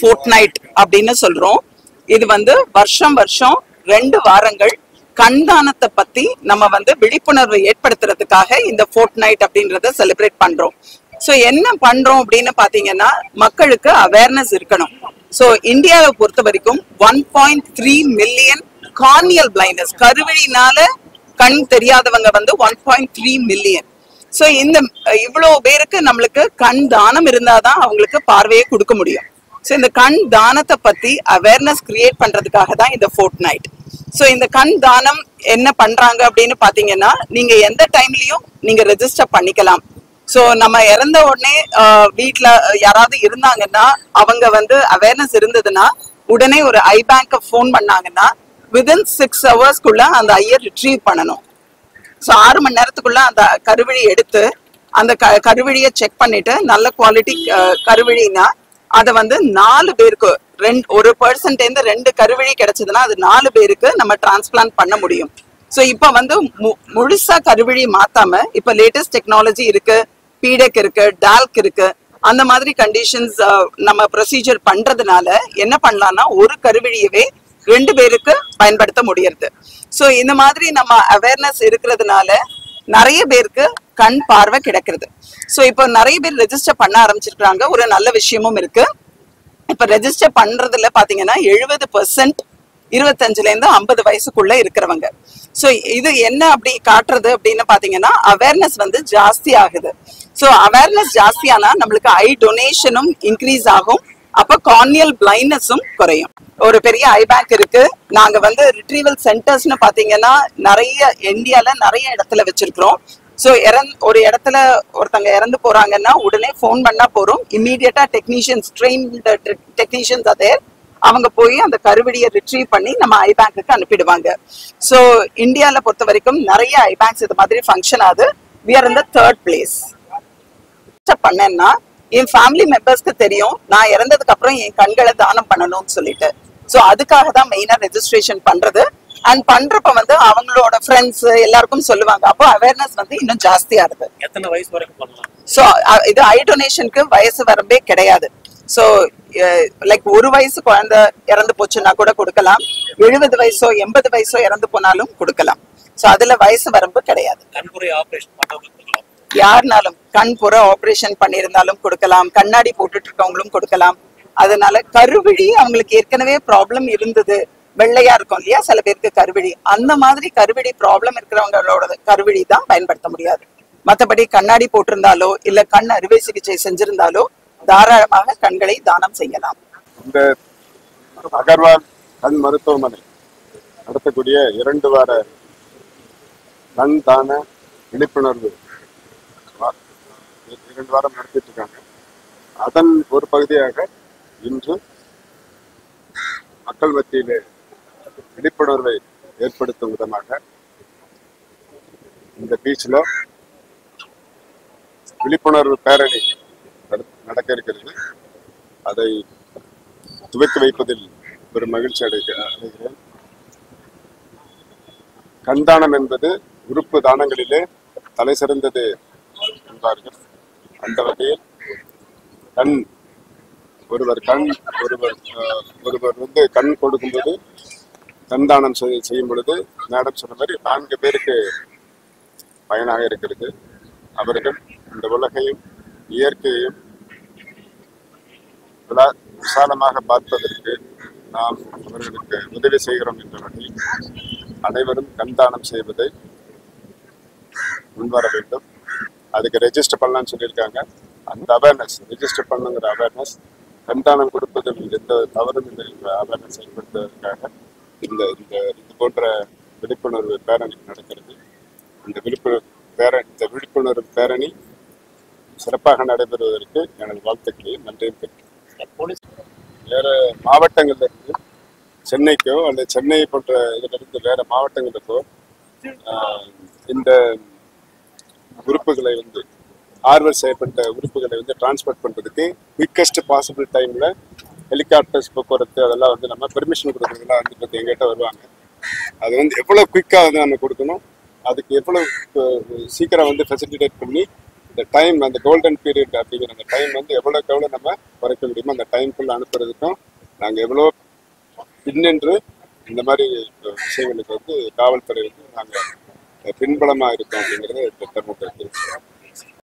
Fort night அப்படின்னு சொல்றோம். இது வந்து வருஷம் வருஷம் 2 வாரங்கள் கண் தானத்தை பத்தி நம்ம வந்து விழிப்புணர்வு ஏற்படுத்துறதுக்காக இந்த ஃபோர்ட் நைட் அப்படின்றத செலிப்ரேட் பண்றோம். ஸோ என்ன பண்றோம் அப்படின்னு பாத்தீங்கன்னா மக்களுக்கு அவேர்னஸ் இருக்கணும். ஸோ இந்தியாவை பொறுத்த வரைக்கும் 1.3 மில்லியன் கார்னியல் பிளைண்ட்னஸ், கருவிழினால கண் தெரியாதவங்க வந்து 1.3 மில்லியன். ஸோ இந்த இவ்வளோ பேருக்கு நம்மளுக்கு கண் தானம் இருந்தாதான் அவங்களுக்கு பார்வையை கொடுக்க முடியும். ஸோ இந்த கண் தானத்தை பத்தி அவேர்னஸ் கிரியேட் பண்றதுக்காக தான் இந்த ஃபோர்ட் நைட். ஸோ இந்த கண் தானம் என்ன பண்றாங்க அப்படின்னு பாத்தீங்கன்னா, நீங்க எந்த டைம்லயும் நீங்க ரெஜிஸ்டர் பண்ணிக்கலாம். ஸோ நம்ம இறந்த உடனே வீட்டுல யாராவது இருந்தாங்கன்னா அவங்க வந்து அவேர்னஸ் இருந்ததுன்னா உடனே ஒரு ஐ பேங்க் ஃபோன் பண்ணாங்கன்னா வித்தின் 6 ஹவர்ஸ்க்குள்ள அந்த ஐயை ரிட்ரீவ் பண்ணணும். ஸோ 6 மணி நேரத்துக்குள்ள அந்த கருவிழி எடுத்து அந்த கருவிழியை செக் பண்ணிட்டு நல்ல குவாலிட்டி கருவிழினா அதை வந்து 4 பேருக்கு ஒரு பர்சன்டேருந்து 2 கருவிழி கிடைச்சதுன்னா அது 4 பேருக்கு நம்ம டிரான்ஸ்பிளான்ட் பண்ண முடியும். ஸோ இப்போ வந்து முழுசா கருவிழி மாத்தாம இப்போ லேட்டஸ்ட் டெக்னாலஜி இருக்கு, பீடெக் இருக்கு, டால்க் இருக்கு. அந்த மாதிரி கண்டிஷன்ஸ் நம்ம ப்ரொசீஜர் பண்றதுனால என்ன பண்ணலாம்னா ஒரு கருவிழியவே 2 பேருக்கு பயன்படுத்த முடியறது. ஸோ இந்த மாதிரி நம்ம அவேர்னஸ் இருக்கிறதுனால நிறைய பேருக்கு கண் பார்வை கிடைக்கிறது. ஸோ இப்போ நிறைய பேர் ரெஜிஸ்டர் பண்ண ஆரம்பிச்சிருக்காங்க. ஒரு நல்ல விஷயமும் இருக்கு. இப்ப ரெஜிஸ்டர் பண்றதுல பாத்தீங்கன்னா 70% 25ல இருந்து 50 வயசுக்குள்ள இருக்கிறவங்க. ஸோ இது என்ன அப்படி காட்டுறது அப்படின்னு பாத்தீங்கன்னா அவேர்னஸ் வந்து ஜாஸ்தி ஆகுது. ஸோ அவேர்னஸ் ஜாஸ்தியானா நம்மளுக்கு ஐ டொனேஷனும் இன்க்ரீஸ் ஆகும். அப்ப கார்னியல் பிளைண்ட்னஸும் குறையும். ஒரு பெரிய ஐ பேங்க் இருக்கு. நாங்க வந்து ரிட்ரீவல் சென்டர்ஸ்னு பாத்தீங்கன்னா நிறைய இந்தியால நிறைய இடத்துல வச்சிருக்கிறோம். ஸோ ஒரு இடத்துல ஒருத்தங்க இறந்து போறாங்கன்னா உடனே ஃபோன் பண்ணா போறோம், இம்மீடியட்டா டெக்னீஷியன்ஸ், ட்ரெயின்டு டெக்னீஷியன்ஸ் அதே அவங்க போய் அந்த கருவிழியை ரிட்ரீவ் பண்ணி நம்ம ஐ பேங்க்குக்கு அனுப்பிடுவாங்க. ஸோ இந்தியால பொறுத்த வரைக்கும் நிறைய ஐ பேங்க்ஸ் இது மாதிரி ஃபங்க்ஷன் ஆகுது. We are in the 3rd place. பண்ணேன்னா என் ஃபேமிலி மெம்பர்ஸ்க்கு தெரியும் நான் இறந்ததுக்கு அப்புறம் என் கண்களை தானம் பண்ணணும்னு சொல்லிட்டு. ஸோ அதுக்காக தான் மெயினா ரெஜிஸ்ட்ரேஷன் பண்றது. அண்ட் பண்றப்ப வந்து அவங்களோட ஃப்ரெண்ட்ஸ் எல்லாருக்கும் சொல்லுவாங்க. அப்போ அவேர்னஸ் வந்து இன்னும் ஜாஸ்தியா இருக்கு. எத்தனை வயசு வரைக்கும் பண்ணலாம்? ஸோ இது ஐ டொனேஷனுக்கு வயசு வரம்பே கிடையாது. ஸோ லைக் 1 வயசு குழந்தை இறந்து போச்சுன்னா கூட கொடுக்கலாம், 70 வயசோ 80 வயசோ இறந்து போனாலும் கொடுக்கலாம். ஸோ அதுல வயசு வரம்பு கிடையாது. கண்புரை ஆபரேஷன் பண்ணவங்களும் யாருனாலும் கண்புற ஆபரேஷன் பண்ணியிருந்தாலும் கொடுக்கலாம், கண்ணாடி போட்டுட்டு இருக்கவங்களும் கொடுக்கலாம். அதனால கருவிழி அவங்களுக்கு ஏற்கனவே ப்ராப்ளம் இருந்தது, வெள்ளையா இருக்கும் இல்லையா சில பேருக்கு கருவிழி, அந்த மாதிரி கருவிழி ப்ராப்ளம் இருக்கிறவங்களோட கருவிழி தான் பயன்படுத்த முடியாது. மற்றபடி கண்ணாடி போட்டிருந்தாலோ இல்ல கண் அறுவை சிகிச்சை செஞ்சிருந்தாலோ தாராளமாக கண்களை தானம் செய்யலாம். இந்த அகர்வால் கண் மருத்துவமனை நடத்தக்கூடிய 2 வார கண் தான விழிப்புணர்வு 2 வாரம் நடத்திட்டு இருக்காங்க. அதன் ஒரு பகுதியாக இன்று மக்கள் மத்தியிலே விழிப்புணர்வை ஏற்படுத்தும் விதமாக இந்த பீச்ல விழிப்புணர்வு பேரணி நடக்க இருக்கிறது. அதை துவக்கி வைப்பதில் ஒரு மகிழ்ச்சி அடைகிறேன். கண்தானம் என்பது உறுப்பு தானங்களிலே தலை சிறந்தது என்பார்கள். அந்த வகையில் ஒருவர் வந்து கண் கொடுக்கும்போது கண் தானம் செய்யும் பொழுது மேடம் சொன்ன மாதிரி 4 பேருக்கு பயனாக இருக்கிறது. அவர்கள் இந்த உலகையும் இயற்கையையும் விசாலமாக பார்ப்பதற்கு நாம் அவர்களுக்கு உதவி செய்கிறோம் என்ற வகையில் அனைவரும் கண் தானம் செய்வதை முன்வர வேண்டும். அதுக்கு ரெஜிஸ்டர் பண்ணலாம்னு சொல்லியிருக்காங்க. அந்த அவேர்னஸ், ரெஜிஸ்டர் பண்ணுங்கிற அவேர்னஸ், கண் தானம் கொடுப்பதில் எந்த தவறும் இல்லை என்ற அவேர்னஸ் செயல்படுத்துவதற்காக இது போன்ற விழிப்புணர்வு பேரணி நடக்கிறது. இந்த விழிப்புணர்வு பேரணி சிறப்பாக நடைபெறுவதற்கு எனது வாழ்த்துக்களையும் நன்றியும் தெரிவிக்கிறேன். வேற மாவட்டங்கள்ல இருந்து சென்னைக்கோ அல்லது சென்னை போன்ற இதுல இருந்து வேற மாவட்டங்களுக்கோ இந்த உறுப்புகளை வந்து ஆர்வல் செய்யப்பட்ட உறுப்புகளை வந்து டிரான்ஸ்போர்ட் பண்றதுக்கு குவிக்கஸ்ட் பாசிபிள் டைம்ல ஹெலிகாப்டர்ஸ் போக்குவரத்து அதெல்லாம் வந்து நம்ம பெர்மிஷன் கொடுக்குறதுலாம் வந்து இப்போ எங்கிட்ட வருவாங்க. அது வந்து எவ்வளோ குயிக்காக வந்து நம்ம கொடுக்கணும், அதுக்கு எவ்வளோ சீக்கிரம் வந்து ஃபெசிலிட்டேட் பண்ணி இந்த டைம் அந்த கோல்டன் பீரியட் அப்படிங்கிற அந்த டைம் வந்து எவ்வளோக்கு எவ்வளோ நம்ம குறைக்க முடியுமோ அந்த டைம்குள்ள அனுப்புறதுக்கும் நாங்கள் எவ்வளோ பின்னென்று இந்த மாதிரி விஷயங்களுக்கு வந்து காவல்துறை வந்து நாங்கள் பின்பலமாக இருக்கோம் அப்படிங்கிறத திட்டமிட்டு